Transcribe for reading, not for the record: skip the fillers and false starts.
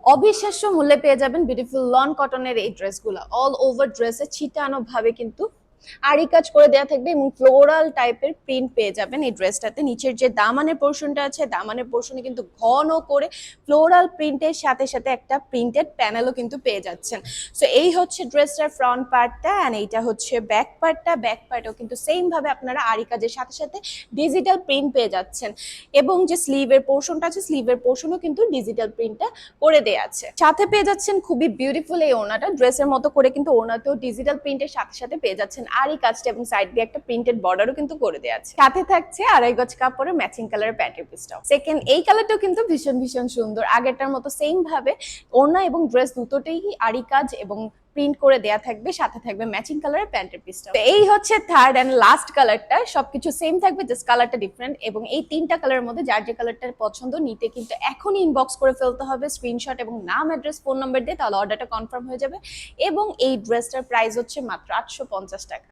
অবিশ্বাস্য মূল্যে পেয়ে যাবেন বিউটিফুল লন কটনের এই ড্রেসগুলো। অল ওভার ড্রেসে ছিটানো ভাবে কিন্তু আরি কাজ করে দেওয়া থাকবে এবং ফ্লোরাল টাইপের প্রিন্ট পেয়ে যাবেন এই ড্রেসটাতে। নিচের যে দামানের পোর্শনটা আছে, দামানের পোর্শনে কিন্তু ঘন করে ফ্লোরাল প্রিন্টের সাথে সাথে একটা প্রিন্টেড প্যানেলও কিন্তু পেয়ে যাচ্ছেন। সো এই হচ্ছে ড্রেসটার ফ্রন্ট পার্টটা, অ্যান্ড এইটা হচ্ছে ব্যাক পার্টটা। ব্যাক পার্টও কিন্তু সেম ভাবে আপনারা আরি কাজের সাথে সাথে ডিজিটাল প্রিন্ট পেয়ে যাচ্ছেন, এবং যে স্লিভের পোর্শনটা আছে, স্লিভের পোর্শনও কিন্তু ডিজিটাল প্রিন্টটা করে দেয়া আছে। সাথে পেয়ে যাচ্ছেন খুবই বিউটিফুল এই ওড়নাটা, ড্রেসের মতো করে কিন্তু ওড়নাতেও ডিজিটাল প্রিন্টের সাথে সাথে পেয়ে যাচ্ছেন আরি কাজটা, এবং সাইড দিয়ে একটা প্রিন্টেড বর্ডারও কিন্তু করে দেয়া আছে। সাথে থাকছে 2.5 গজ কাপড়ের ম্যাচিং কালারের প্যান্টের পিসটাও। সেকেন্ড এই কালারটাও কিন্তু ভীষণ ভীষণ সুন্দর। আগেরটার মতো সেম ভাবে ওড়না এবং ড্রেস দুটোতেই আরি কাজ এবং প্রিন্ট করে দেয়া থাকবে, সাথে থাকবে ম্যাচিং কালারের প্যান্টের পিসটা। এই হচ্ছে থার্ড এন্ড লাস্ট কালারটা, সবকিছু সেম থাকবে, জাস্ট কালারটা ডিফারেন্ট। এবং এই তিনটা কালারের মধ্যে যার যে কালারটা পছন্দ নিতে কিন্তু এখনই ইনবক্স করে ফেলতে হবে স্ক্রিনশট এবং নাম, অ্যাড্রেস, ফোন নাম্বার দিয়ে, তাহলে অর্ডারটা কনফার্ম হয়ে যাবে। এবং এই ড্রেসটার প্রাইস হচ্ছে মাত্র 850 টাকা।